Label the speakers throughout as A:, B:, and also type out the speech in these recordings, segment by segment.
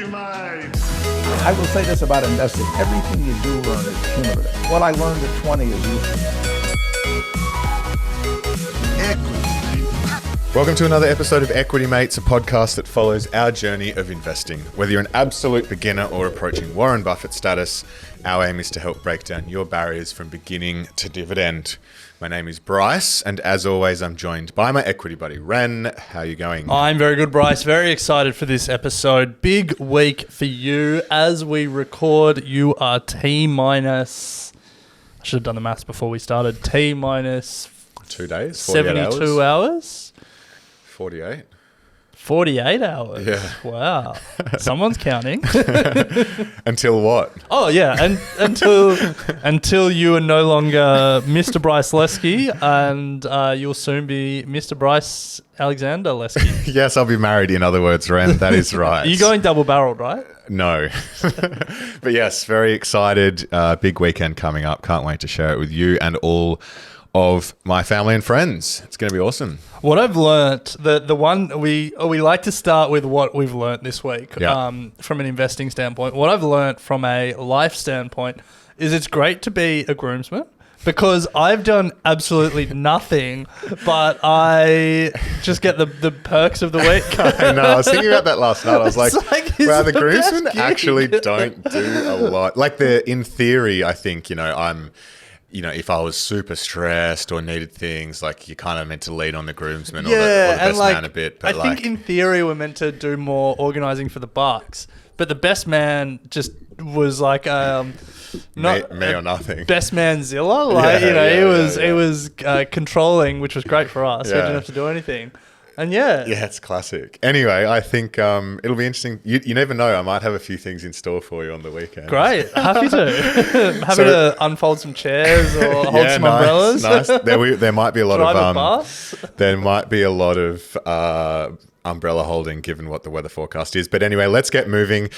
A: Equity Mate.
B: I will say this about investing. Everything you do learn is cumulative. What I learned at 20 is useful.
C: Welcome to another episode of Equity Mates, a podcast that follows our journey of investing. Whether you're an absolute beginner or approaching Warren Buffett status, our aim is to help break down your barriers from beginning to dividend. My name is Bryce, and as always, I'm joined by my equity buddy, Ren. How are you going?
D: I'm very good, Bryce. Very excited for this episode. Big week for you. As we record, you are T-minus... I should have done the maths before we started. T-minus...
C: 2 days? 48
D: 72 hours?
C: 48.
D: 48 hours?
C: Yeah.
D: Wow. Someone's counting.
C: Until what?
D: Oh, yeah. And until you are no longer Mr. Bryce Lesky, and you'll soon be Mr. Bryce Alexander Lesky.
C: Yes, I'll be married, in other words, Ren. That is right.
D: You're going double-barreled, right?
C: No. But yes, very excited. Big weekend coming up. Can't wait to share it with you and all of my family and friends. It's going to be awesome.
D: What I've learnt, the one we like to start with what we've learnt this week from an investing standpoint. What I've learnt from a life standpoint is it's great to be a groomsman because I've done absolutely nothing, but I just get the perks of the week.
C: I know. I was thinking about that last night. I was like wow, the groomsmen
D: best gig.
C: actually don't do a lot. Like in theory, I think, if I was super stressed or needed things, like you're kind of meant to lean on the groomsman or the best man a bit. But
D: I think in theory we're meant to do more organising for the bucks, but the best man just was like not
C: me or nothing.
D: Best man Zilla, he was controlling, which was great for us. We didn't have to do anything. And yeah,
C: it's classic. Anyway, I think it'll be interesting. You never know. I might have a few things in store for you on the weekend.
D: Great, happy to unfold some chairs or hold some umbrellas.
C: Nice. There might be a lot
D: Drive
C: of
D: a bus.
C: There might be a lot of umbrella holding, given what the weather forecast is. But anyway, let's get moving.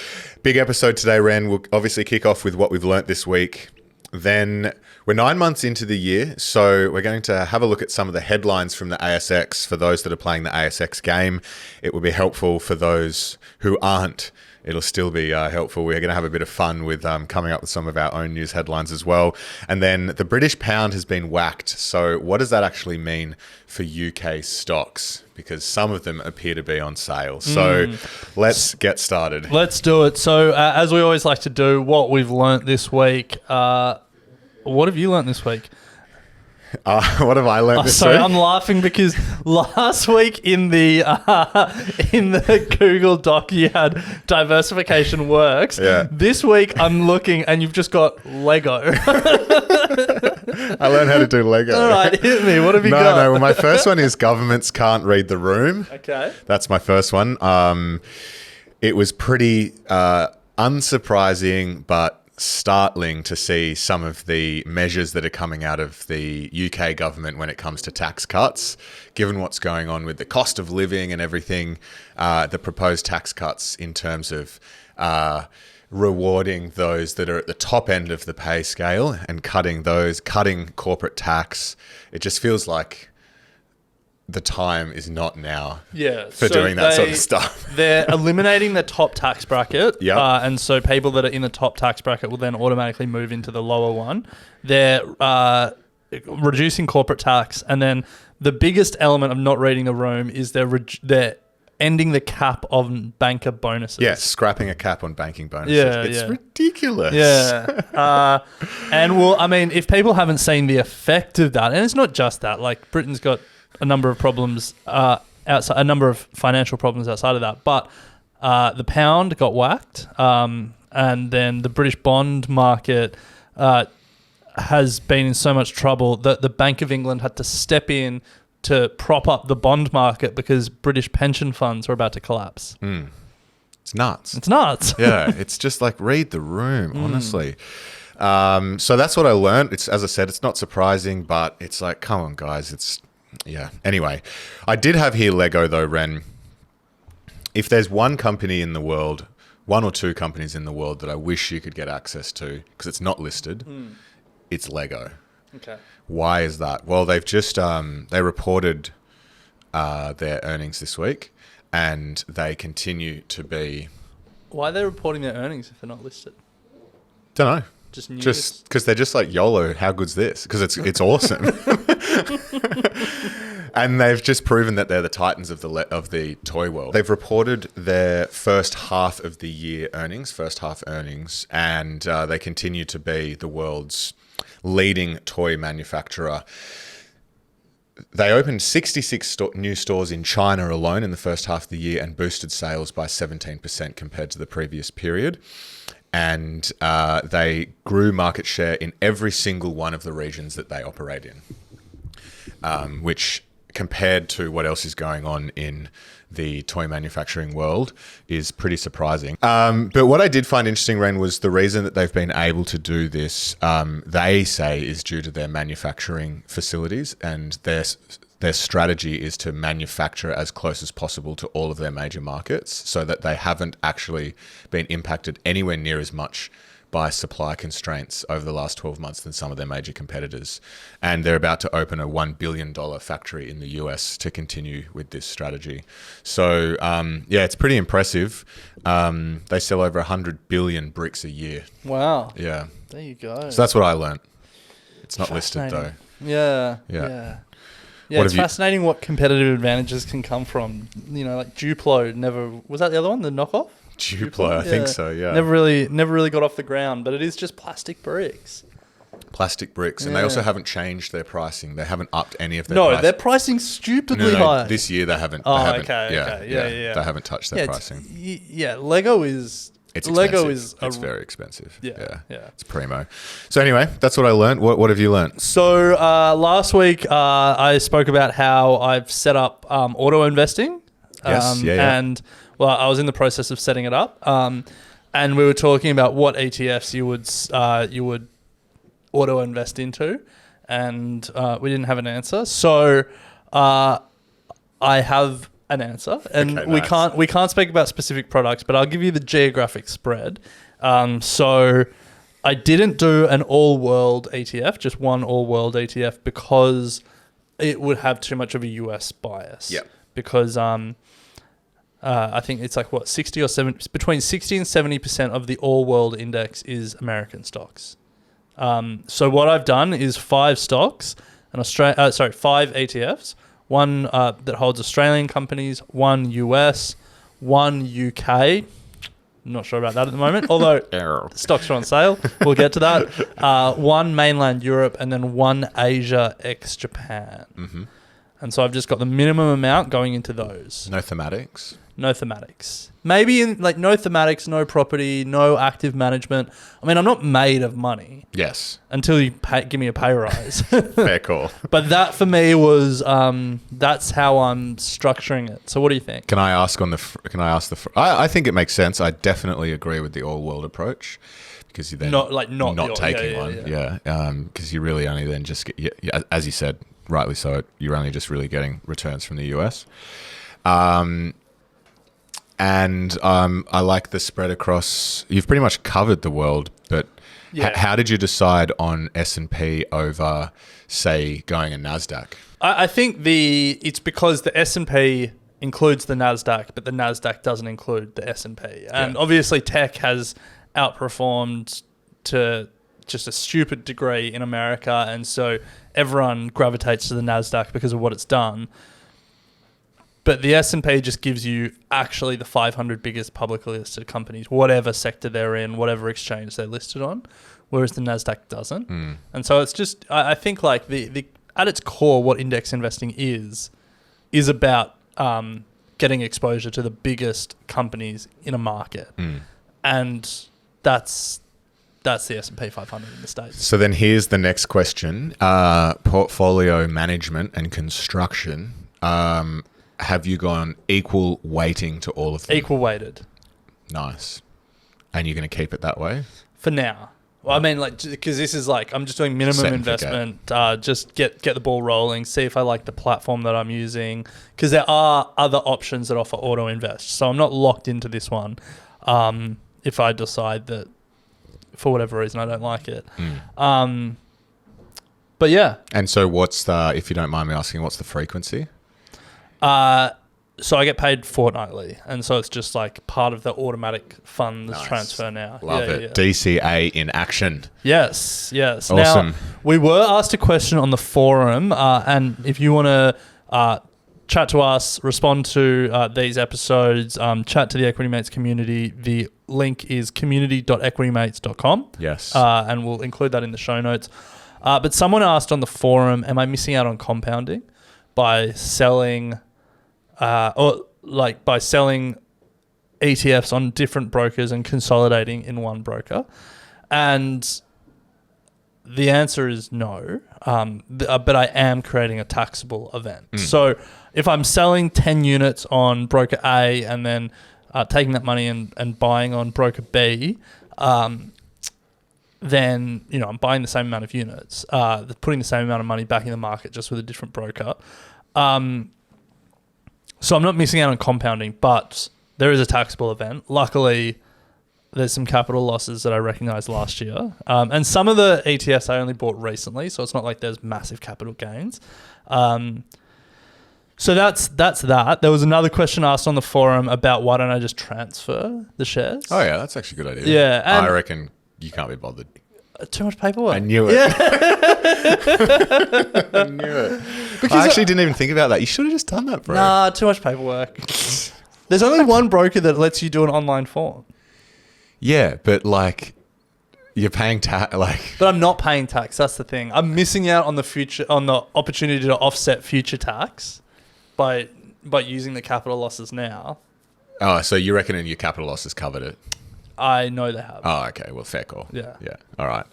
C: Big episode today, Ren. We'll obviously kick off with what we've learnt this week. Then we're 9 months into the year, so we're going to have a look at some of the headlines from the ASX for those that are playing the ASX game. It will be helpful for those who aren't. It'll still be helpful. We're going to have a bit of fun with coming up with some of our own news headlines as well. And then the British pound has been whacked. So what does that actually mean for UK stocks? Because some of them appear to be on sale. So let's get started.
D: Let's do it. So as we always like to do, what we've learnt this week. What have you learnt this week?
C: What have I learnt this week?
D: I'm laughing because last week in the Google Doc you had diversification works.
C: Yeah.
D: This week I'm looking and you've just got Lego.
C: I learned how to do Lego.
D: All right, hit me. What have you got?
C: No. Well, my first one is governments can't read the room.
D: Okay.
C: That's my first one. It was pretty unsurprising, but startling to see some of the measures that are coming out of the UK government when it comes to tax cuts, given what's going on with the cost of living and everything. The proposed tax cuts in terms of rewarding those that are at the top end of the pay scale and cutting corporate tax. It just feels like the time is not now for doing that sort of stuff.
D: They're eliminating the top tax bracket.
C: Yep.
D: And so people that are in the top tax bracket will then automatically move into the lower one. They're reducing corporate tax. And then the biggest element of not reading the room is they're ending the cap on banker bonuses.
C: Yes, scrapping a cap on banking bonuses. It's ridiculous.
D: Yeah. If people haven't seen the effect of that, and it's not just that, like Britain's got a number of problems outside, a number of financial problems outside of that. But the pound got whacked, and then the British bond market has been in so much trouble that the Bank of England had to step in to prop up the bond market because British pension funds were about to collapse.
C: It's nuts. Yeah, it's just like read the room, honestly. So that's what I learned. As I said, it's not surprising, but it's like, come on, guys. Anyway, I did have here Lego though, Ren. If there's one company in the world, one or two companies in the world that I wish you could get access to, because it's not listed, it's Lego.
D: Okay.
C: Why is that? Well, they've just they reported their earnings this week, and they continue to be
D: Why are they reporting their earnings if they're not listed?
C: Don't know.
D: Just news?
C: Just because they're just like, YOLO, how good's this? Because it's awesome. And they've just proven that they're the titans of the toy world. They've reported their first half of the year earnings, and they continue to be the world's leading toy manufacturer. They opened 66 new stores in China alone in the first half of the year and boosted sales by 17% compared to the previous period. And they grew market share in every single one of the regions that they operate in, which compared to what else is going on in the toy manufacturing world is pretty surprising. But what I did find interesting, Ren, was the reason that they've been able to do this, they say, is due to their manufacturing facilities, and their strategy is to manufacture as close as possible to all of their major markets so that they haven't actually been impacted anywhere near as much by supply constraints over the last 12 months than some of their major competitors. And they're about to open a $1 billion factory in the US to continue with this strategy. So, it's pretty impressive. They sell over 100 billion bricks a year.
D: Wow.
C: Yeah.
D: There you go.
C: So that's what I learned. It's not listed though.
D: Yeah. Yeah, it's fascinating what competitive advantages can come from. Like Duplo never... Was that the other one, the knockoff?
C: Duplo, I think so, yeah.
D: Never really got off the ground, but it is just plastic bricks.
C: And they also haven't changed their pricing. They haven't upped any of their
D: No,
C: price.
D: their pricing's stupidly high.
C: This year they haven't.
D: Okay.
C: Yeah. They haven't touched their pricing.
D: Lego is...
C: It's
D: Lego
C: expensive. It's very expensive.
D: Yeah.
C: It's primo. So anyway, that's what I learned. What have you learned?
D: So last week I spoke about how I've set up auto investing.
C: Yes,
D: And I was in the process of setting it up. And we were talking about what ETFs you would auto invest into, and we didn't have an answer. So I have an answer, and
C: okay,
D: we can't speak about specific products, but I'll give you the geographic spread. So I didn't do an all world ETF, just one all world ETF, because it would have too much of a US bias.
C: Yeah.
D: Because I think it's like 60 or 70, between 60 and 70% of the all world index is American stocks. So what I've done is 5 stocks and 5 ETFs. One that holds Australian companies, one US, one UK. Not sure about that at the moment, although stocks are on sale. We'll get to that. One mainland Europe, and then one Asia ex-Japan. Mm-hmm. And so I've just got the minimum amount going into those.
C: No thematics?
D: No thematics. Maybe no thematics, no property, no active management. I mean, I'm not made of money.
C: Yes.
D: Until you give me a pay rise.
C: Fair call.
D: But that for me was that's how I'm structuring it. So what do you think?
C: Can I ask I think it makes sense. I definitely agree with the all world approach, because you then not taking one. Yeah. Because you really only then just get, as you said, rightly so, you're only just really getting returns from the US. And I like the spread across. You've pretty much covered the world, but how did you decide on S&P over, say, going a NASDAQ?
D: I think it's because the S&P includes the NASDAQ, but the NASDAQ doesn't include the S&P. And obviously tech has outperformed to just a stupid degree in America, and so everyone gravitates to the NASDAQ because of what it's done. But the S&P just gives you actually the 500 biggest publicly listed companies, whatever sector they're in, whatever exchange they're listed on, whereas the NASDAQ doesn't. And so it's just, I think like the at its core, what index investing is about getting exposure to the biggest companies in a market. And that's the S&P 500 in the States.
C: So then here's the next question. Portfolio management and construction. Have you gone equal weighting to all of them?
D: Equal weighted.
C: Nice. And you're going to keep it that way?
D: For now. Well, I mean, because this is I'm just doing minimum investment, just get the ball rolling, see if I like the platform that I'm using, because there are other options that offer auto invest. So I'm not locked into this one if I decide that for whatever reason I don't like it. But yeah.
C: And so what's if you don't mind me asking, what's the frequency?
D: So I get paid fortnightly, and so it's just like part of the automatic funds
C: Nice.
D: transfer now.
C: Love it. DCA in action.
D: Yes.
C: Awesome.
D: Now, we were asked a question on the forum, and if you want to chat to us, respond to these episodes, chat to the Equity Mates community, the link is community.equitymates.com.
C: Yes.
D: And we'll include that in the show notes. But someone asked on the forum, am I missing out on compounding by selling... by selling ETFs on different brokers and consolidating in one broker? And the answer is no. But I am creating a taxable event. So if I'm selling 10 units on broker A and then taking that money and buying on broker B, then I'm buying the same amount of units, putting the same amount of money back in the market just with a different broker. So I'm not missing out on compounding, but there is a taxable event. Luckily, there's some capital losses that I recognized last year. And some of the ETFs I only bought recently, so it's not like there's massive capital gains. So that's that. There was another question asked on the forum about why don't I just transfer the shares?
C: Oh, yeah, that's actually a good idea.
D: Yeah. And
C: I reckon you can't be bothered.
D: too much paperwork.
C: I knew it.
D: Yeah.
C: I knew it. I actually didn't even think about that. You should have just done that, bro.
D: Nah, too much paperwork. There's only one broker that lets you do an online form.
C: Yeah, but like you're paying tax.
D: But I'm not paying tax. That's the thing. I'm missing out on the opportunity to offset future tax by using the capital losses now.
C: Oh, so you reckon your capital losses covered it?
D: I know they have.
C: Oh, okay. Well, fair call.
D: Yeah.
C: Yeah. All right.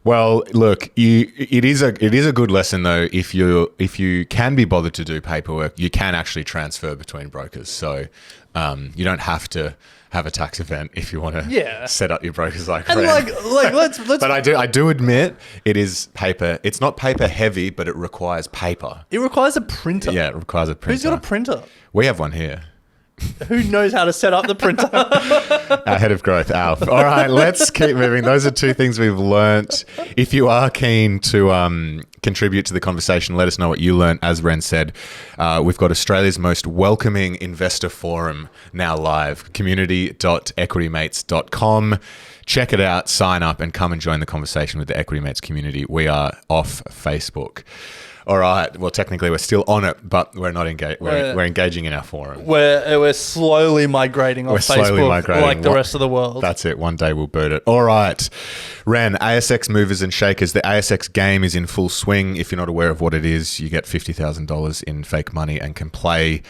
C: Well, look, it is a good lesson though. If you can be bothered to do paperwork, you can actually transfer between brokers. So you don't have to have a tax event if you want to set up your brokers like
D: And
C: Ren.
D: let's.
C: But I do admit it is paper. It's not paper heavy, but it requires paper.
D: It requires a printer.
C: Yeah, it requires a printer.
D: Who's got a printer?
C: We have one here.
D: Who knows how to set up the printer?
C: Our head of growth, Alf. All right, let's keep moving. Those are two things we've learnt. If you are keen to contribute to the conversation, let us know what you learnt. As Ren said, we've got Australia's most welcoming investor forum now live, community.equitymates.com. Check it out, sign up, and come and join the conversation with the Equity Mates community. We are off Facebook. All right. Well, technically, we're still on it, but we're not engaged. We're engaging in our forum.
D: We're slowly migrating off Facebook, like the rest of the world.
C: That's it. One day we'll boot it. All right. Ren, ASX movers and shakers. The ASX game is in full swing. If you're not aware of what it is, you get $50,000 in fake money and can play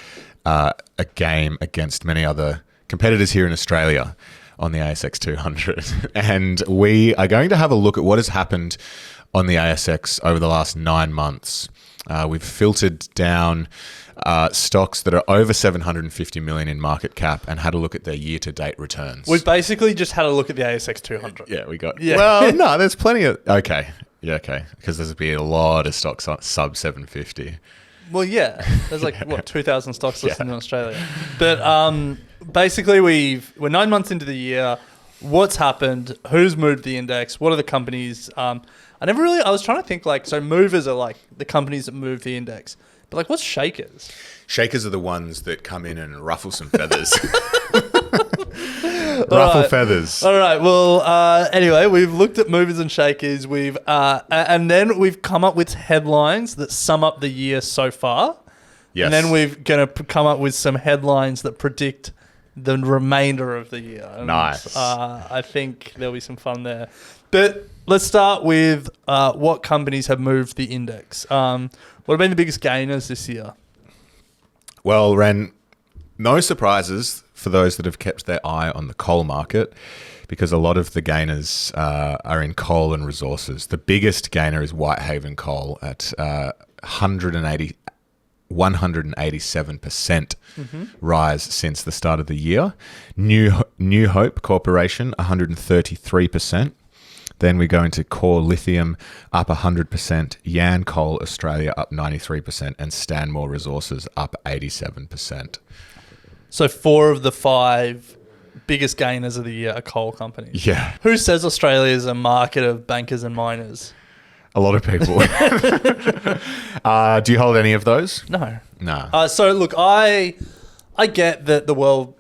C: a game against many other competitors here in Australia on the ASX 200. And we are going to have a look at what has happened on the ASX over the last 9 months. We've filtered down stocks that are over 750 million in market cap and had a look at their year-to-date returns.
D: We've basically just had a look at the ASX 200.
C: Yeah, we got... Yeah. Well, no, there's plenty of... Okay. Yeah, okay. Because there's be a lot of stocks sub 750.
D: Well, yeah. There's 2,000 stocks listed in Australia. But basically, we're 9 months into the year. What's happened? Who's moved the index? What are the companies... I was trying to think so movers are the companies that move the index. But what's shakers?
C: Shakers are the ones that come in and ruffle some feathers. Ruffle feathers.
D: All right. Well, anyway, we've looked at movers and shakers. And then we've come up with headlines that sum up the year so far.
C: Yes.
D: And then we're going to come up with some headlines that predict the remainder of the year. And,
C: nice.
D: I think there'll be some fun there. But let's start with what companies have moved the index. What have been the biggest gainers this year?
C: Well, Ren, no surprises for those that have kept their eye on the coal market, because a lot of the gainers are in coal and resources. The biggest gainer is Whitehaven Coal at 187% rise since the start of the year. New Hope Corporation, 133%. Then we go into Core Lithium, up 100%, Yancoal Australia, up 93%, and Stanmore Resources, up 87%.
D: So 4 of the 5 biggest gainers of the year are coal companies.
C: Yeah.
D: Who says Australia is a market of bankers and miners?
C: A lot of people. Do you hold any of those?
D: No.
C: No.
D: So look, I get that the world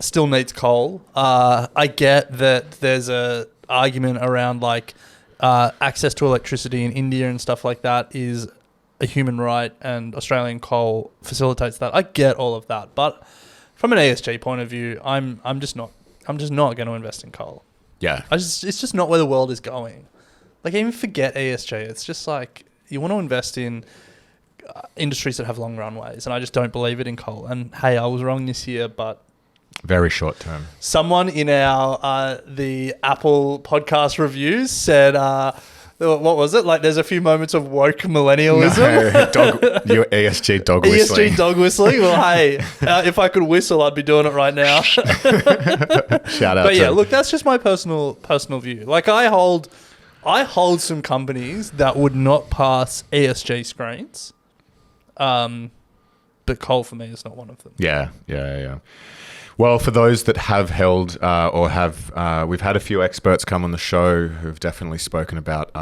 D: still needs coal. I get that there's a argument around like access to electricity in India and stuff like that is a human right, and Australian coal facilitates that. I get all of that, but from an ESG point of view, I'm just not going to invest in coal.
C: Yeah.
D: It's just not where the world is going. Like, even forget ESG. It's just like you want to invest in industries that have long runways, and I just don't believe it in coal. And hey, I was wrong this year, but
C: Very short term.
D: someone in our the Apple podcast reviews said, what was it? Like, there's a few moments of woke millennialism.
C: No, your ESG dog whistling.
D: ESG dog whistling. Well, hey, if I could whistle, I'd be doing it right now.
C: Shout out.
D: But yeah,
C: to
D: look, that's just my personal view. Like, I hold some companies that would not pass ESG screens, but coal for me is not one of them.
C: Yeah. Well, for those that have held or have, we've had a few experts come on the show who've definitely spoken about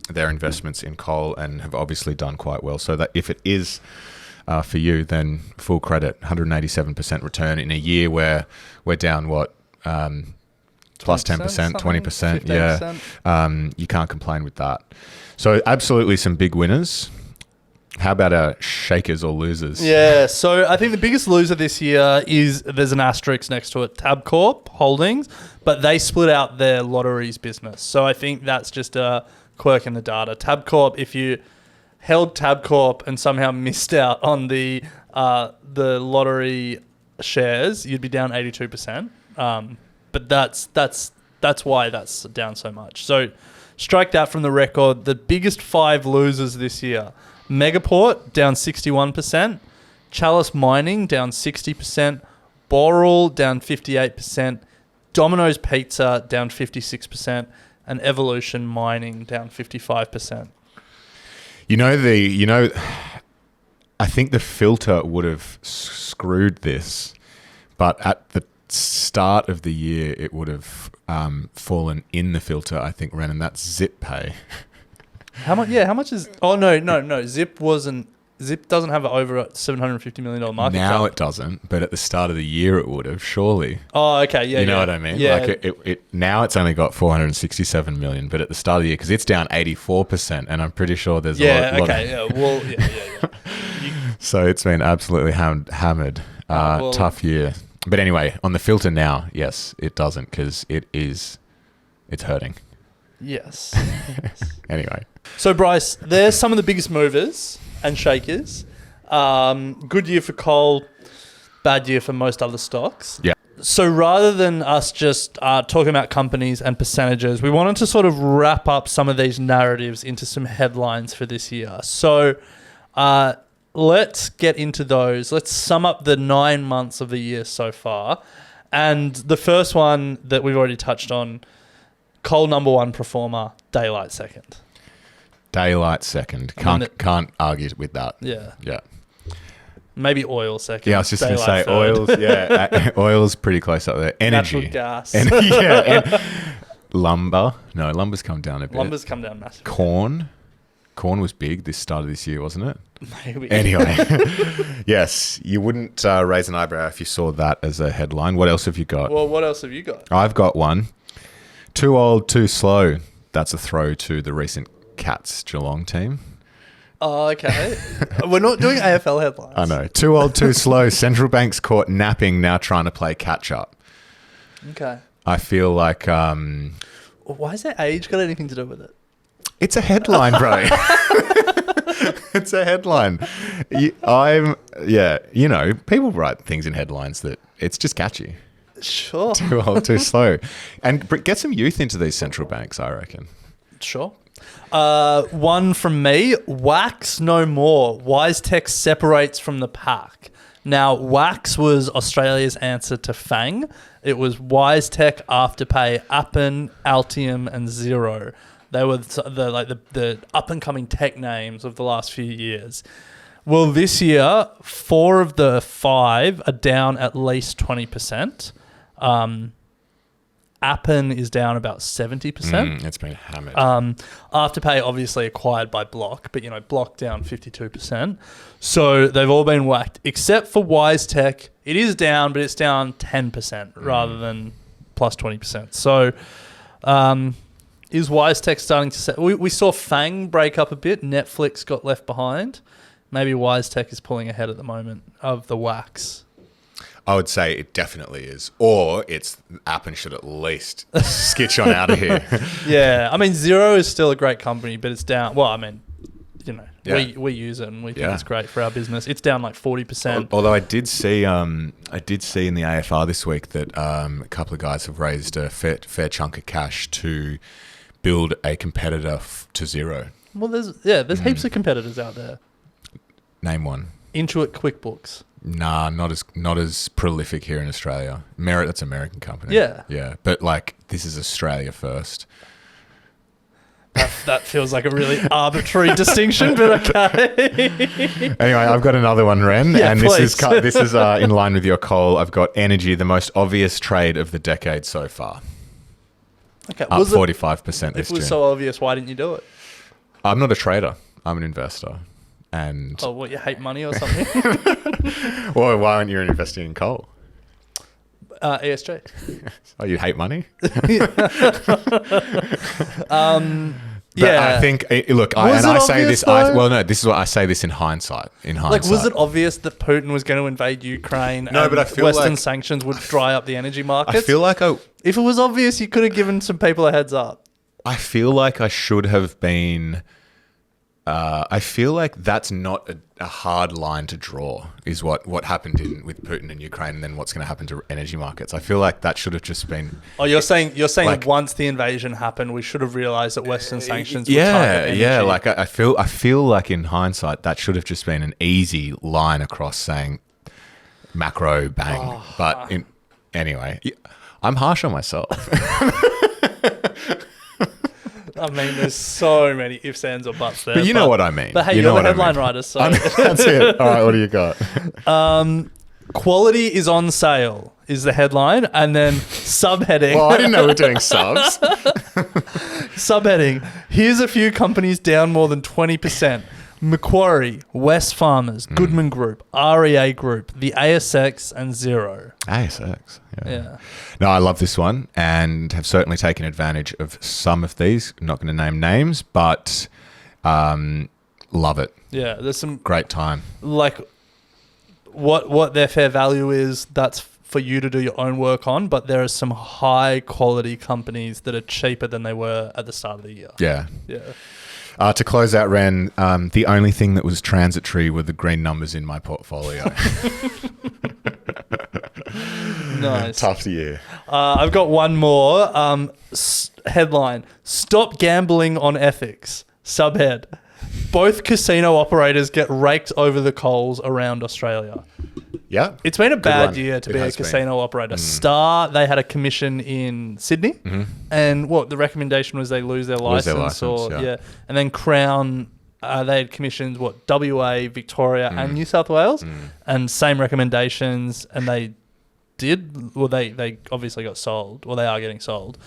C: their investments in coal and have obviously done quite well. So that if it is for you, then full credit, 187% return in a year where we're down plus 10%, 20%. Yeah. You can't complain with that. So absolutely some big winners. How about shakers or losers?
D: Yeah, so I think the biggest loser this year is, there's an asterisk next to it, Tabcorp Holdings, but they split out their lotteries business. So I think that's just a quirk in the data. Tabcorp, if you held Tabcorp and somehow missed out on the lottery shares, you'd be down 82%. But that's why that's down so much. So strike that from the record. The biggest 5 losers this year: Megaport down 61%, Chalice Mining down 60%, Boral down 58%, Domino's Pizza down 56%, and Evolution Mining down 55%.
C: I think the filter would have screwed this, but at the start of the year, it would have fallen in the filter, I think, Ren, and that's ZipPay.
D: How much? Yeah, how much is? Oh no. Zip doesn't have over a $750 million market cap.
C: Now it doesn't, but at the start of the year it would have, surely.
D: Oh, okay, yeah.
C: You know what I mean?
D: Yeah.
C: Like it now it's only got 467 million, but at the start of the year, because it's down 84%, and I'm pretty sure there's a lot.
D: Yeah.
C: So it's been absolutely hammered. Tough year. But anyway, on the filter now, yes, it doesn't, because it's hurting.
D: Yes.
C: Anyway.
D: So, Bryce, there's some of the biggest movers and shakers. Good year for coal, bad year for most other stocks.
C: Yeah.
D: So rather than us just talking about companies and percentages, we wanted to sort of wrap up some of these narratives into some headlines for this year. So let's get into those. Let's sum up the 9 months of the year so far. And the first one that we've already touched on, coal number 1 performer, daylight second.
C: Daylight second. Can't argue with that.
D: Yeah.
C: Yeah.
D: Maybe oil second.
C: Yeah, I was just going to say
D: third.
C: oils. Yeah, oil's pretty close up there. Energy.
D: Natural gas.
C: Lumber. No, lumber's come down a bit.
D: Lumber's come down massively.
C: Corn. Corn was big this start of this year, wasn't it?
D: Maybe.
C: Anyway. Yes, you wouldn't raise an eyebrow if you saw that as a headline. What else have you got?
D: Well, what else have you got?
C: I've got one. Too old, too slow. That's a throw to the recent Cats Geelong team.
D: Oh, okay. We're not doing AFL headlines.
C: I know. Too old, too slow. Central bank's caught napping, now trying to play catch up.
D: Okay.
C: I feel like
D: Why has their age got anything to do with it?
C: it's a headline, bro. It's a headline. People write things in headlines that it's just catchy.
D: Sure.
C: Too old, too slow. And get some youth into these central banks, I reckon.
D: Sure. One from me, Wax no more. WiseTech separates from the pack. Now, Wax was Australia's answer to Fang. It was WiseTech, Afterpay, Appen, Altium, and Xero. They were the up-and-coming tech names of the last few years. Well, this year, 4 of the 5 are down at least 20%. Appen is down about 70%.
C: It's been hammered.
D: Afterpay obviously acquired by Block, but Block down 52%. So they've all been whacked, except for WiseTech. It is down, but it's down 10% rather than plus 20%. So is WiseTech starting to set? We saw Fang break up a bit. Netflix got left behind. Maybe WiseTech is pulling ahead at the moment of the wax.
C: I would say it definitely is. Or it's Appen should at least skitch on out of here.
D: Yeah. I mean, Xero is still a great company, but it's down. Well, I mean, we use it and we think it's great for our business. It's down like 40%.
C: Although I did see in the AFR this week that a couple of guys have raised a fair chunk of cash to build a competitor to Xero.
D: Well, there's heaps of competitors out there.
C: Name one.
D: Intuit QuickBooks.
C: Nah, not as prolific here in Australia. That's an American company.
D: Yeah.
C: Yeah. But this is Australia first.
D: That feels like a really arbitrary distinction, but okay.
C: Anyway, I've got another one, Ren, and
D: please.
C: this is in line with your call. I've got energy, the most obvious trade of the decade so far.
D: Okay,
C: up 45% this June.
D: If it was so obvious, why didn't you do it?
C: I'm not a trader. I'm an investor. And
D: you hate money or something?
C: well, why aren't you investing in coal?
D: ESG.
C: Oh, you hate money?
D: Yeah.
C: I think, look, this is what I say this in hindsight.
D: Like, was it obvious that Putin was going to invade Ukraine?
C: No,
D: and
C: but I feel
D: Western sanctions would dry up the energy markets.
C: I feel like
D: if it was obvious, you could have given some people a heads up.
C: I feel like I should have been. I feel like that's not a hard line to draw, is what happened with Putin and Ukraine, and then what's going to happen to energy markets. I feel like that should have just been.
D: Oh, you're saying
C: like,
D: once the invasion happened, we should have realized that Western sanctions would target energy.
C: Yeah. Like I feel like in hindsight that should have just been an easy line across saying macro bang. Anyway, I'm harsh on myself.
D: I mean, there's so many ifs, ands, or buts there.
C: But you know what I mean.
D: But hey, you're the headline writer, so...
C: That's it. All right, what do you got?
D: Quality is on sale is the headline, and then subheading...
C: Well, I didn't know we were doing subs.
D: Subheading, here's a few companies down more than 20%. Macquarie, West Farmers, Goodman Group, REA Group, the ASX, and Xero.
C: ASX,
D: yeah.
C: No, I love this one and have certainly taken advantage of some of these. I'm not going to name names, but love it.
D: Yeah, there's some...
C: Great time.
D: Like, what their fair value is, that's for you to do your own work on, but there are some high-quality companies that are cheaper than they were at the start of the year.
C: Yeah.
D: Yeah.
C: To close out, Ren, the only thing that was transitory were the green numbers in my portfolio.
D: Nice.
C: Tough year.
D: I've got one more. Headline, Stop Gambling on Ethics. Subhead, both casino operators get raked over the coals around Australia.
C: Yeah.
D: It's been a bad year to be a casino operator. Star, they had a commission in Sydney, and the recommendation was they lose their license, and then Crown, they had commissions WA, Victoria, and New South Wales, and same recommendations, and they did. Well, they obviously got sold. Well, they are getting sold.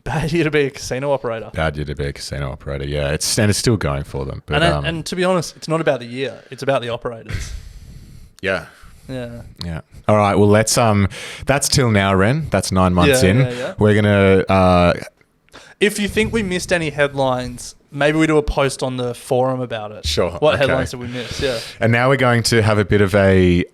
D: Bad year to be a casino operator.
C: Yeah. It's still going for them. But,
D: and to be honest, it's not about the year. It's about the operators.
C: Yeah.
D: Yeah.
C: Yeah. All right. Well, let's. That's till now, Ren. That's 9 months in.
D: Yeah.
C: We're gonna.
D: If you think we missed any headlines, maybe we do a post on the forum about it.
C: Sure.
D: What headlines did we miss? Yeah.
C: And now we're going to have a bit of a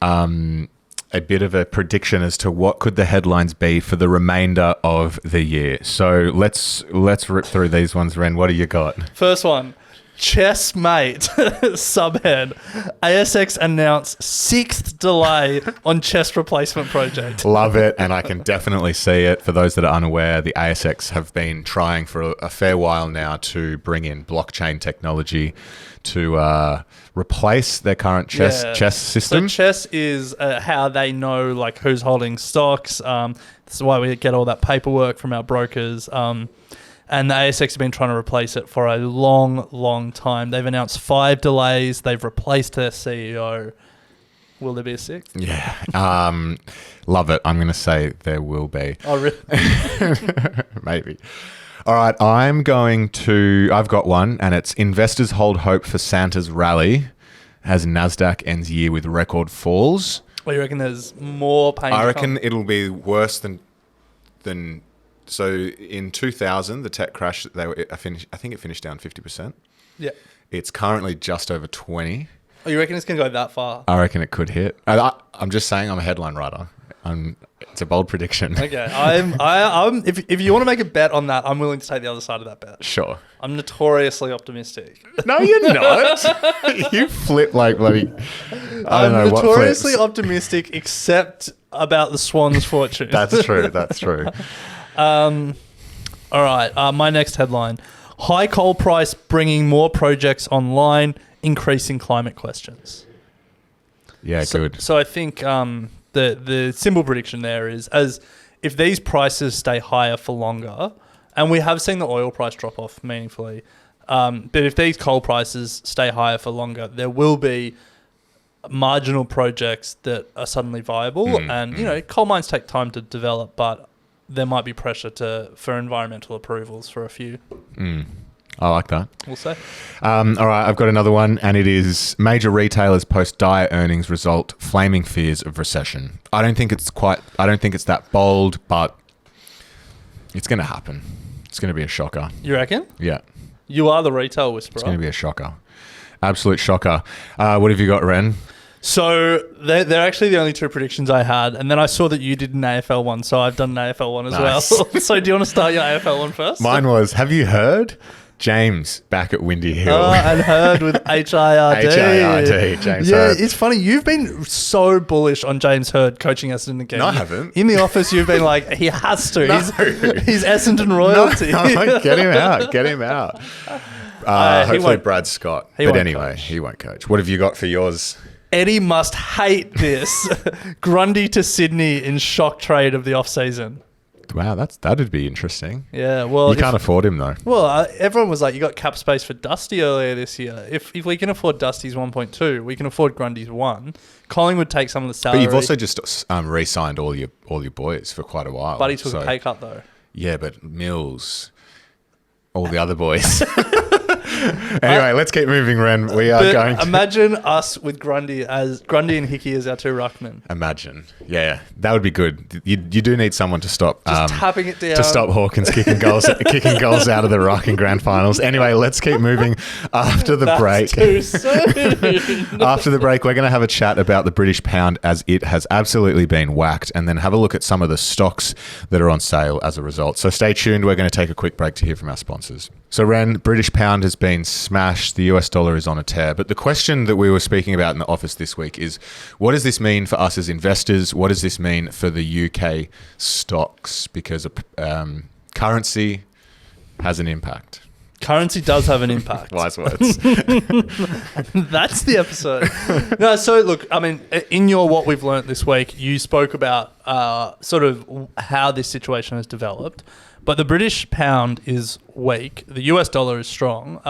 C: prediction as to what could the headlines be for the remainder of the year. So let's rip through these ones, Ren. What do you got?
D: First one. Chess Mate, subhead, ASX announced 6th delay on chess replacement project.
C: Love it, and I can definitely see it. For those that are unaware, the ASX have been trying for a fair while now to bring in blockchain technology to replace their current chess system.
D: So chess is how they know like who's holding stocks. This is why we get all that paperwork from our brokers. And the ASX have been trying to replace it for a long, long time. They've announced 5 delays. They've replaced their CEO. Will there be a sixth?
C: Yeah. Love it. I'm going to say there will be.
D: Oh, really?
C: Maybe. All right. I've got one, and it's investors hold hope for Santa's rally as NASDAQ ends year with record falls.
D: Well, you reckon there's more pain?
C: I reckon it'll be worse than. So in 2000, the tech crash, I think it finished down 50%.
D: Yeah.
C: It's currently just over 20.
D: Oh, you reckon it's going to go that far?
C: I reckon it could hit. I'm just saying, I'm a headline writer. It's a bold prediction.
D: Okay. If you want to make a bet on that, I'm willing to take the other side of that bet.
C: Sure.
D: I'm notoriously optimistic.
C: No, you're not. You flip like bloody.
D: I'm notoriously optimistic, except about the Swans' fortune.
C: That's true. That's true.
D: All right. My next headline: high coal price bringing more projects online, increasing climate questions.
C: Yeah, good.
D: So I think the simple prediction there is, as if these prices stay higher for longer, and we have seen the oil price drop off meaningfully, but if these coal prices stay higher for longer, there will be marginal projects that are suddenly viable. Coal mines take time to develop, but there might be pressure for environmental approvals for a few.
C: I like that.
D: We'll say.
C: All right, I've got another one, and it is major retailers post dire earnings result, flaming fears of recession. I don't think it's that bold, but it's going to happen. It's going to be a shocker.
D: You reckon?
C: Yeah.
D: You are the retail whisperer.
C: It's going to be a shocker. Absolute shocker. What have you got, Ren?
D: So they're actually the only two predictions I had, and then I saw that you did an AFL one, so I've done an AFL one as well. So do you want to start your AFL one first?
C: Mine was, have you heard? James back at Windy Hill.
D: And Hurd with HIRD.
C: HIRD, James
D: Yeah,
C: Hurd.
D: it's funny. You've been so bullish on James Hurd coaching Essendon again.
C: No, I haven't.
D: In the office, you've been like, he has to.
C: No.
D: He's Essendon royalty.
C: No, I'm like, get him out. Get him out. Hopefully Brad Scott. But anyway, he won't coach. What have you got for yours?
D: Eddie must hate this. Grundy to Sydney in shock trade of the off-season.
C: Wow, that'd be interesting.
D: Yeah, well...
C: You can't afford him, though.
D: Well, everyone was like, you got cap space for Dusty earlier this year. If we can afford Dusty's 1.2, we can afford Grundy's 1. Collingwood take some of the salary.
C: But you've also just re-signed all your boys for quite a while.
D: But he took a pay cut, though.
C: Yeah, but Mills, all the other boys... Anyway, let's keep moving, Ren. We are going to...
D: Imagine us with Grundy and Hickey as our two ruckmen.
C: Imagine. Yeah, that would be good. You do need someone to stop...
D: Just tapping it down.
C: To stop Hawkins kicking goals out of the ruck in grand finals. Anyway, let's keep moving. After the break...
D: too soon.
C: After the break, we're going to have a chat about the British pound as it has absolutely been whacked, and then have a look at some of the stocks that are on sale as a result. So stay tuned. We're going to take a quick break to hear from our sponsors. So, Ren, British pound has been smashed. The US dollar is on a tear. But the question that we were speaking about in the office this week is, what does this mean for us as investors? What does this mean for the UK stocks? Because currency has an impact.
D: Currency does have an impact.
C: Wise words.
D: That's the episode. No, so look, I mean, in your what we've learnt this week, you spoke about sort of how this situation has developed. But the British pound is weak. The US dollar is strong.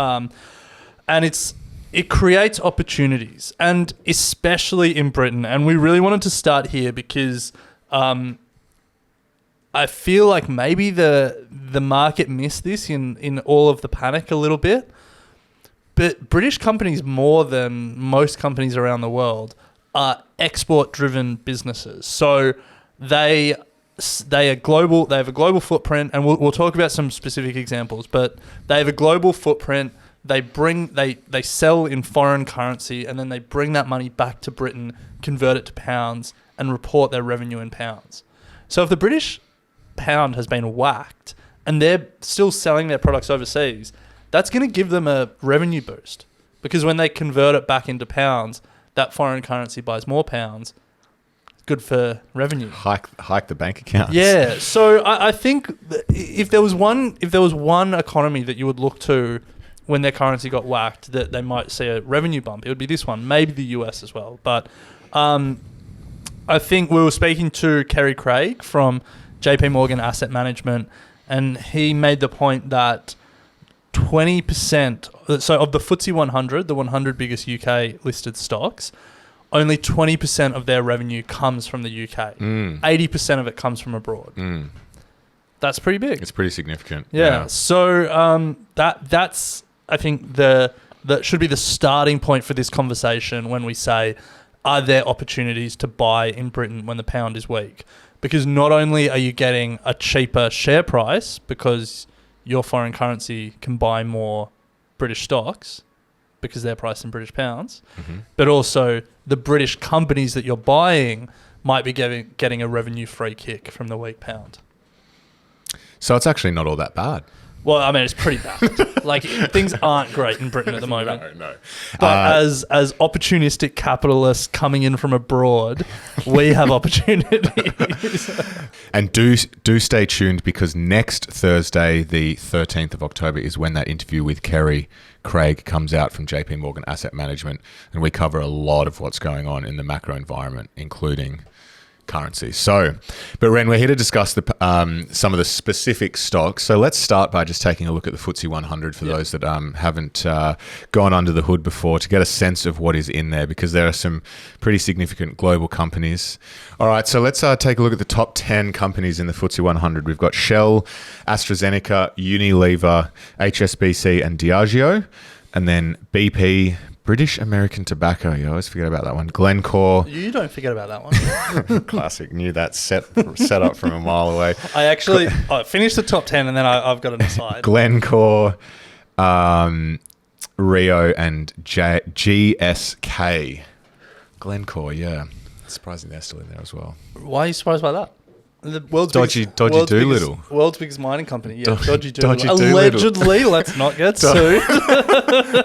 D: And it creates opportunities, and especially in Britain. And we really wanted to start here because I feel like maybe the market missed this in all of the panic a little bit. But British companies, more than most companies around the world, are export-driven businesses. So they are global. They have a global footprint, and we'll talk about some specific examples. But they have a global footprint. They sell in foreign currency, and then they bring that money back to Britain, convert it to pounds, and report their revenue in pounds. So if the British pound has been whacked and they're still selling their products overseas, that's going to give them a revenue boost, because when they convert it back into pounds, that foreign currency buys more pounds. Good for revenue.
C: Hike the bank accounts.
D: Yeah. So I think if there was one economy that you would look to when their currency got whacked, that they might see a revenue bump, it would be this one. Maybe the US as well. But I think we were speaking to Kerry Craig from JP Morgan Asset Management, and he made the point that 20%, so of the Ftse 100, the 100 biggest UK listed stocks, only 20% of their revenue comes from the UK. 80% of it comes from abroad. That's pretty big.
C: It's pretty significant.
D: Yeah. So that's I think that should be the starting point for this conversation when we say, are there opportunities to buy in Britain when the pound is weak? Because not only are you getting a cheaper share price because your foreign currency can buy more British stocks because they're priced in British pounds, but also the British companies that you're buying might be getting a revenue-free kick from the weak pound.
C: So it's actually not all that bad.
D: Well, I mean, it's pretty bad. Like, things aren't great in Britain at the moment.
C: No.
D: But as opportunistic capitalists coming in from abroad, we have opportunities.
C: And do stay tuned, because next Thursday, the 13th of October, is when that interview with Kerry Craig comes out from JP Morgan Asset Management, and we cover a lot of what's going on in the macro environment, including currency. So, but Ren, we're here to discuss some of the specific stocks. So let's start by just taking a look at the Ftse 100 for those that haven't gone under the hood before, to get a sense of what is in there, because there are some pretty significant global companies. All right, so let's take a look at the top 10 companies in the Ftse 100. We've got Shell, AstraZeneca, Unilever, HSBC and Diageo, and then BP, British American Tobacco. You always forget about that one. Glencore.
D: You don't forget about that one.
C: Classic. Knew that set up from a mile away.
D: I actually finished the top 10 and then I've got an aside.
C: Glencore, Rio and GSK. Glencore, yeah. Surprising they're still in there as well.
D: Why are you surprised by that? The world's
C: Dodgy Doolittle.
D: World's biggest mining company. Yeah, Dodgy
C: Dodgy
D: Doolittle.
C: Doolittle.
D: Allegedly, let's not get sued.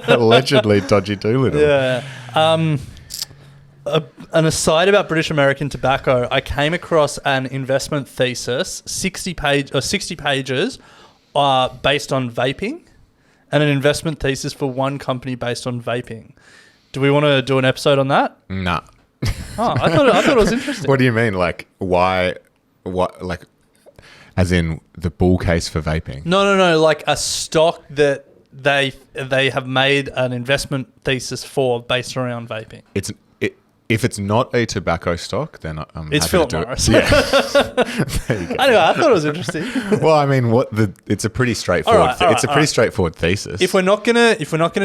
C: Allegedly Dodgy Doolittle.
D: Yeah. An aside about British American Tobacco, I came across an investment thesis, 60 pages based on vaping, and an investment thesis for one company based on vaping. Do we want to do an episode on that?
C: Nah.
D: Oh, I thought it was interesting.
C: What do you mean? Like, why? What? Like, as in the bull case for vaping?
D: No. Like a stock that they have made an investment thesis for based around vaping.
C: If it's not a tobacco stock, then I'm
D: it's
C: happy
D: Philip
C: to do
D: Morris.
C: It. Yeah. There you go.
D: Anyway, I thought it was interesting.
C: Well, I mean, it's a pretty straightforward. It's a pretty straightforward thesis.
D: If we're not gonna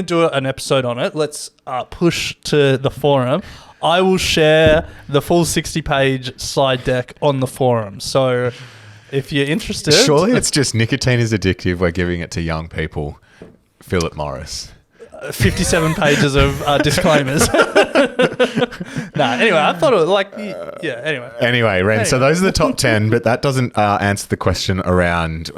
D: do an episode on it, let's push to the forum. I will share the full 60-page slide deck on the forum. So if you're interested...
C: Surely it's just nicotine is addictive. We're giving it to young people. Philip Morris.
D: 57 pages of disclaimers. Anyway, I thought it was Anyway,
C: Ren, so those are the top 10, but that doesn't answer the question around,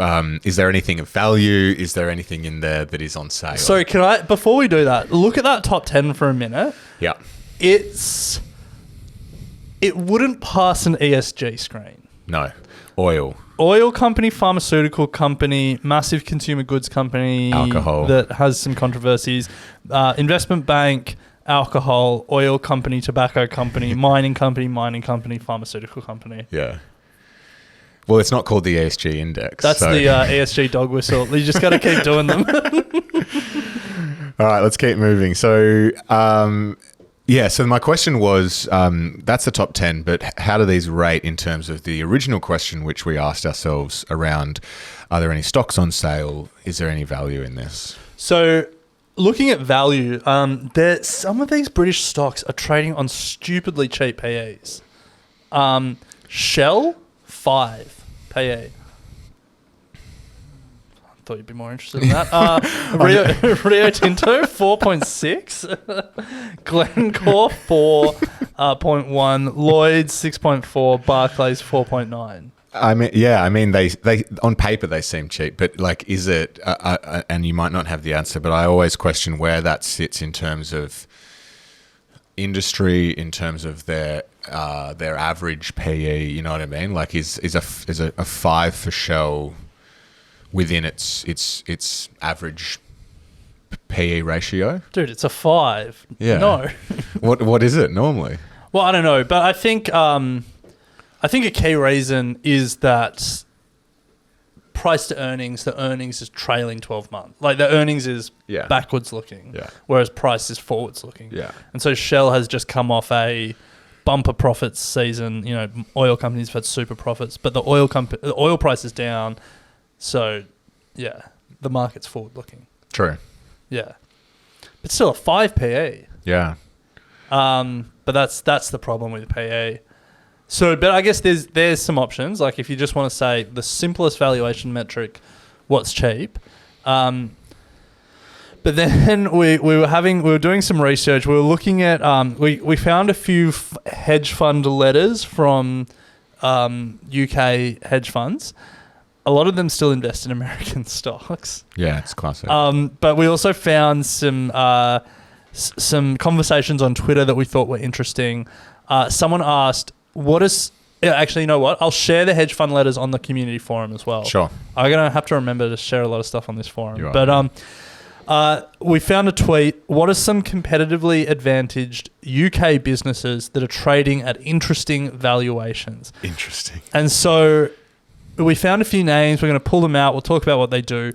C: is there anything of value? Is there anything in there that is on sale?
D: So can I, before we do that, look at that top 10 for a minute.
C: Yeah.
D: It wouldn't pass an ESG screen.
C: No. Oil
D: company, pharmaceutical company, massive consumer goods company.
C: Alcohol.
D: That has some controversies. Investment bank, alcohol, oil company, tobacco company, mining company, pharmaceutical company.
C: Yeah. Well, it's not called the ESG index.
D: That's the ESG dog whistle. You just got to keep doing them.
C: All right, let's keep moving. So, so my question was, that's the top 10, but how do these rate in terms of the original question, which we asked ourselves around, are there any stocks on sale? Is there any value in this? So
D: looking at value, some of these British stocks are trading on stupidly cheap PEs. Shell, 5 PE. Thought you'd be more interested in that. Rio Tinto 4.6, Glencore 4.1, Lloyd's 6.4, Barclays 4.9.
C: I mean, they on paper they seem cheap, but like, is it? And you might not have the answer, but I always question where that sits in terms of industry, in terms of their average PE. You know what I mean? Like, is a 5 for Shell within its average PE ratio?
D: Dude, it's a 5.
C: Yeah.
D: No.
C: What is it normally?
D: Well, I don't know, but I think a key reason is that price to earnings, the earnings is trailing 12 months. Like the earnings is backwards looking, whereas price is forwards looking.
C: Yeah.
D: And so Shell has just come off a bumper profits season. You know, oil companies have had super profits, but the oil price is down. So, yeah, the market's forward looking.
C: True.
D: Yeah. But still a 5 PE.
C: Yeah.
D: But that's the problem with PE. So, but I guess there's some options. Like if you just want to say the simplest valuation metric, what's cheap. But then we were doing some research. We were looking at we found a few hedge fund letters from UK hedge funds. A lot of them still invest in American stocks.
C: Yeah, it's classic.
D: But we also found some conversations on Twitter that we thought were interesting. Someone asked, actually, you know what? I'll share the hedge fund letters on the community forum as well.
C: Sure.
D: I'm going to have to remember to share a lot of stuff on this forum. But we found a tweet. What are some competitively advantaged UK businesses that are trading at interesting valuations?
C: Interesting.
D: And so we found a few names. We're going to pull them out. We'll talk about what they do.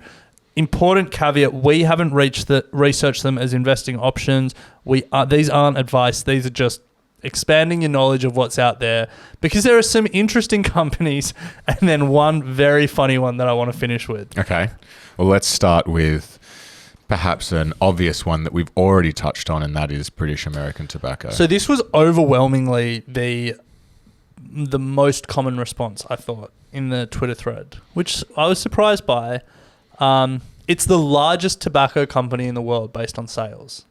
D: Important caveat, we haven't researched them as investing options. These aren't advice. These are just expanding your knowledge of what's out there, because there are some interesting companies and then one very funny one that I want to finish with.
C: Okay. Well, let's start with perhaps an obvious one that we've already touched on, and that is British American Tobacco.
D: So this was overwhelmingly the most common response, I thought, in the Twitter thread, which I was surprised by. It's the largest tobacco company in the world based on sales.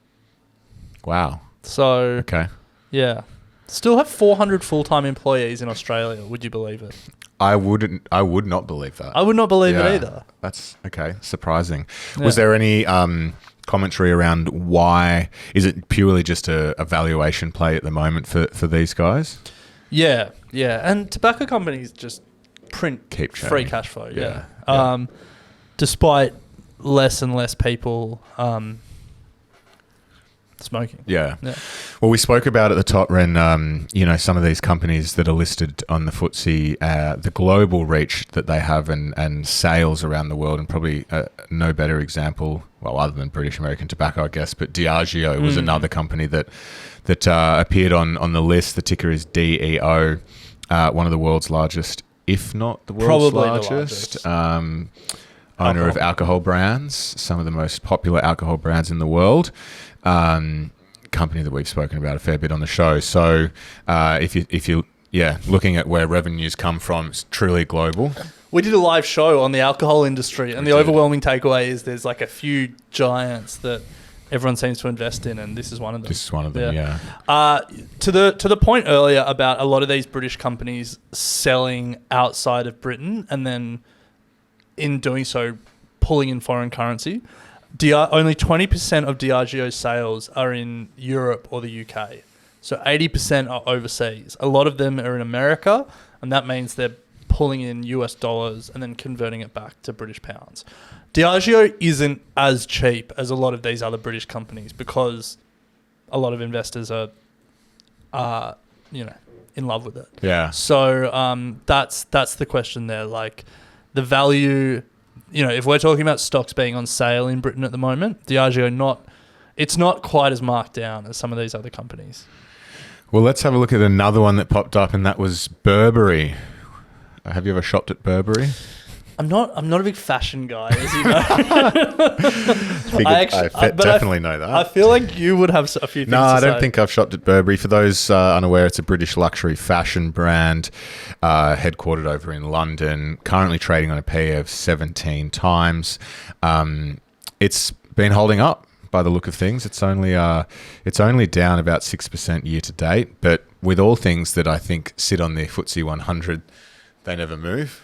C: Wow.
D: So,
C: okay.
D: Yeah. Still have 400 full-time employees in Australia. Would you believe it?
C: I would not believe that.
D: I would not believe it either.
C: That's okay. Surprising.
D: Yeah.
C: Was there any commentary around why? Is it purely just a valuation play at the moment for these guys?
D: Yeah. Yeah. And tobacco companies just print
C: Keep
D: free
C: churning.
D: cash flow. Yeah. Despite less and less people smoking.
C: Yeah. Well, we spoke about at the top, Ren, some of these companies that are listed on the Ftse, the global reach that they have and sales around the world, and probably no better example, well, other than British American Tobacco, I guess, but Diageo was another company that appeared on the list. The ticker is DEO, one of the world's largest, if not the world's largest. Owner of alcohol brands, some of the most popular alcohol brands in the world. Company that we've spoken about a fair bit on the show. So if you looking at where revenues come from, it's truly global.
D: We did a live show on the alcohol industry, and the overwhelming takeaway is there's like a few giants that everyone seems to invest in, and this is one of them.
C: This is one of them, yeah.
D: To the point earlier about a lot of these British companies selling outside of Britain and then in doing so pulling in foreign currency. Only 20% of Diageo's sales are in Europe or the UK. So 80% are overseas. A lot of them are in America, and that means they're pulling in US dollars and then converting it back to British pounds. Diageo isn't as cheap as a lot of these other British companies because a lot of investors are in love with it. Yeah. So that's the question there. Like the value, if we're talking about stocks being on sale in Britain at the moment, Diageo it's not quite as marked down as some of these other companies.
C: Well, let's have a look at another one that popped up, and that was Burberry. Have you ever shopped at Burberry?
D: I'm not a big fashion guy, as you know.
C: I definitely know that.
D: I feel like you would have a few things to say.
C: No, I don't think I've shopped at Burberry. For those unaware, it's a British luxury fashion brand headquartered over in London, currently trading on a PE of 17 times. It's been holding up by the look of things. It's only down about 6% year to date, but with all things that I think sit on the Ftse 100, they never move.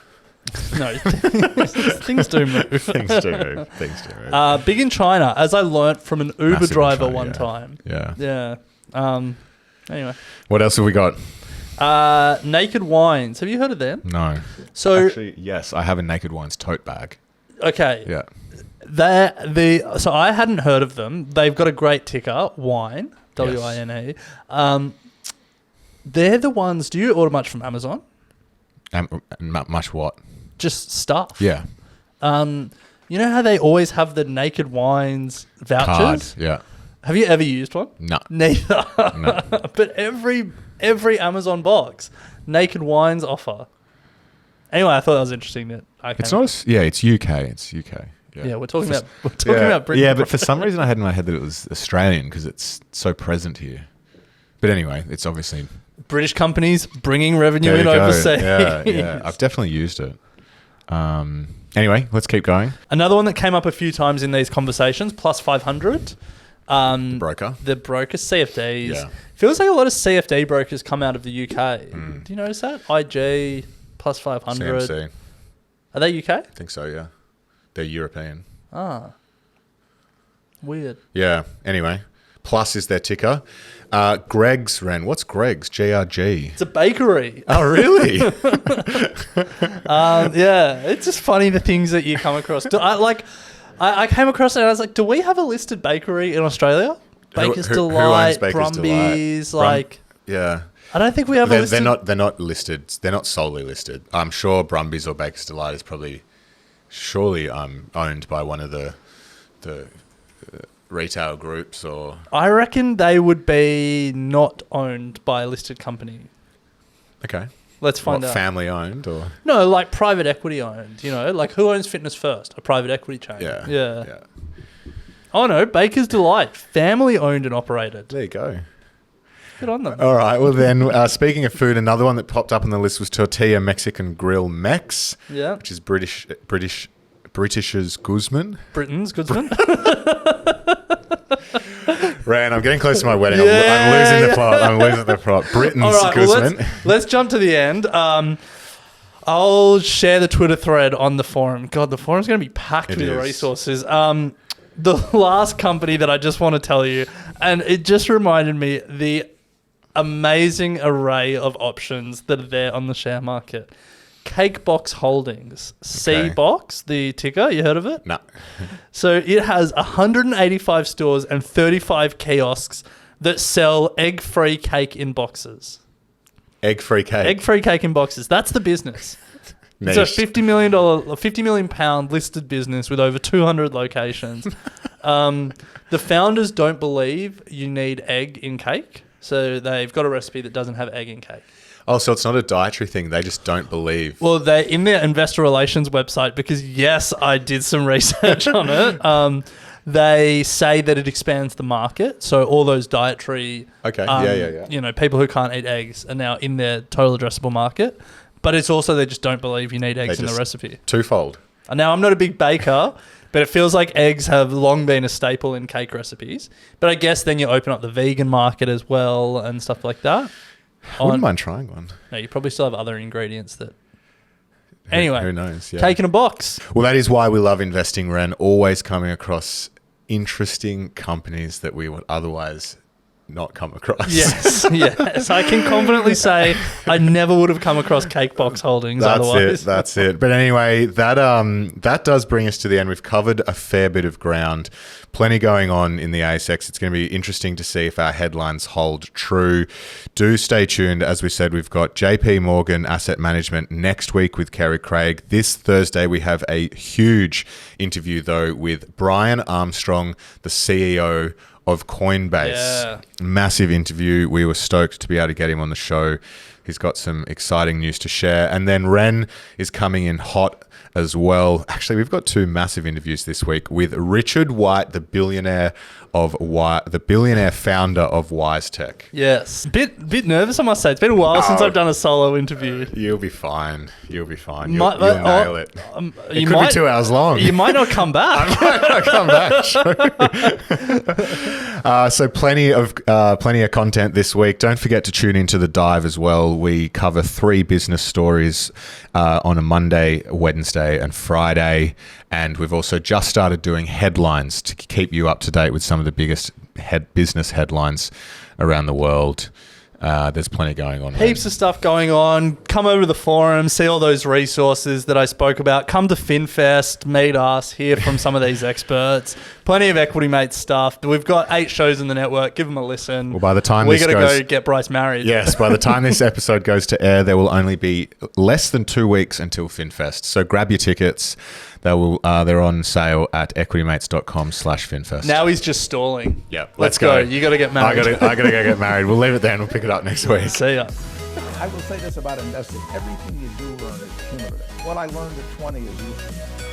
D: No, things do move.
C: Things do move.
D: Big in China, as I learnt from an Uber driver one time.
C: Yeah.
D: Anyway.
C: What else have we got?
D: Naked Wines. Have you heard of them?
C: No.
D: So
C: actually, yes, I have a Naked Wines tote bag.
D: Okay.
C: Yeah.
D: So I hadn't heard of them. They've got a great ticker, Wine, WINE. They're the ones. Do you order much from Amazon?
C: Much what?
D: Just stuff.
C: Yeah.
D: You know how they always have the Naked Wines vouchers?
C: Card. Yeah.
D: Have you ever used one?
C: No.
D: Neither.
C: No.
D: But every Amazon box, Naked Wines offer. Anyway, I thought that was interesting. That
C: It's not. It's UK. It's UK.
D: Yeah, we're talking about Britain.
C: Yeah, but for some reason I had in my head that it was Australian because it's so present here. But anyway, it's obviously
D: British companies bringing revenue
C: there
D: in
C: you go.
D: overseas.
C: Yeah. I've definitely used it. Anyway, let's keep going.
D: Another one that came up a few times in these conversations, plus 500.
C: The broker.
D: The broker, CFDs.
C: Yeah.
D: Feels like a lot of CFD brokers come out of the UK. Do you notice that? IG, plus 500.
C: CMC.
D: Are they UK?
C: I think so, yeah. They're European.
D: Ah. Weird.
C: Yeah. Anyway, Plus is their ticker. Greg's, Ren. What's Greg's? GRG.
D: It's a bakery.
C: Oh, really?
D: Yeah. It's just funny the things that you come across. I came across it and I was like, do we have a listed bakery in Australia? Baker's
C: who owns
D: Delight,
C: Baker's
D: Brumby's,
C: Delight? Yeah.
D: I don't think we have a listed.
C: They're not listed. They're not solely listed. I'm sure Brumby's or Baker's Delight is surely owned by one of the retail groups, or
D: I reckon they would be not owned by a listed company.
C: okay.
D: Let's find out.
C: Family owned or
D: No, like private equity owned. You know, like who owns Fitness First? A private equity chain.
C: yeah.
D: Oh no, Baker's Delight, family owned and operated.
C: There you go.
D: Good on them.
C: All right. Well, then, speaking of food, another one that popped up on the list was Tortilla Mexican Grill Mex,
D: Yeah.
C: which is British's Guzman.
D: Britain's Guzman.
C: Ran, I'm getting close to my wedding. I'm losing the plot. Britain's
D: All right,
C: Guzman.
D: well, let's jump to the end. I'll share the Twitter thread on the forum. God, the forum's going to be packed with resources. The last company that I just want to tell you, and it just reminded me the amazing array of options that are there on the share market. Cakebox Holdings, C-Box, the ticker, you heard of it?
C: No.
D: So it has 185 stores and 35 kiosks that sell egg-free cake in boxes.
C: Egg-free cake.
D: Egg-free cake in boxes. That's the business.
C: Niche.
D: It's a £50 million listed business with over 200 locations. The founders don't believe you need egg in cake, so they've got a recipe that doesn't have egg in cake.
C: Oh, so it's not a dietary thing. They just don't believe.
D: Well, they're in their investor relations website because, yes, I did some research on it. They say that it expands the market. So all those dietary, people who can't eat eggs are now in their total addressable market. But it's also they just don't believe you need eggs in the recipe.
C: Twofold.
D: Now, I'm not a big baker, but it feels like eggs have long been a staple in cake recipes. But I guess then you open up the vegan market as well and stuff like that.
C: I wouldn't mind trying one.
D: No, you probably still have other ingredients that... Anyway,
C: who knows? Yeah.
D: Cake in a box.
C: Well, that is why we love investing, Ren. Always coming across interesting companies that we would otherwise not come across.
D: Yes. I can confidently say I never would have come across Cakebox Holdings otherwise.
C: That's it. But anyway, that does bring us to the end. We've covered a fair bit of ground. Plenty going on in the ASX. It's going to be interesting to see if our headlines hold true. Do stay tuned. As we said, we've got JP Morgan Asset Management next week with Kerry Craig. This Thursday, we have a huge interview, though, with Brian Armstrong, the CEO of Coinbase.
D: Yeah.
C: Massive interview. We were stoked to be able to get him on the show. He's got some exciting news to share. And then Ren is coming in hot as well. Actually, we've got two massive interviews this week with Richard White, the billionaire founder of WiseTech.
D: Yes. Bit nervous, I must say. It's been a while since I've done a solo interview.
C: You'll be fine. You'll nail it. It could be 2 hours long.
D: You might not come back.
C: I might not come back. So plenty of content this week. Don't forget to tune into The Dive as well. We cover 3 business stories on a Monday, Wednesday, and Friday. And we've also just started doing headlines to keep you up to date with some of the biggest business headlines around the world. There's plenty going on.
D: Heaps of stuff going on. Come over to the forum, see all those resources that I spoke about. Come to FinFest, meet us, hear from some of these experts. Plenty of Equity Mates stuff. We've got 8 shows in the network. Give them a listen.
C: Well, by the time
D: we
C: this
D: got to
C: goes,
D: go get Bryce married.
C: yes, by the time this episode goes to air, there will only be less than 2 weeks until FinFest. So grab your tickets. They're on sale at equitymates.com/FinFest.
D: Now he's just stalling.
C: Yep,
D: Let's go. You got to get married.
C: I gotta go get married. We'll leave it there and we'll pick it up next week.
D: See ya.
B: I will say this about investing. Everything you do learn is cumulative. What I learned at 20 is useful.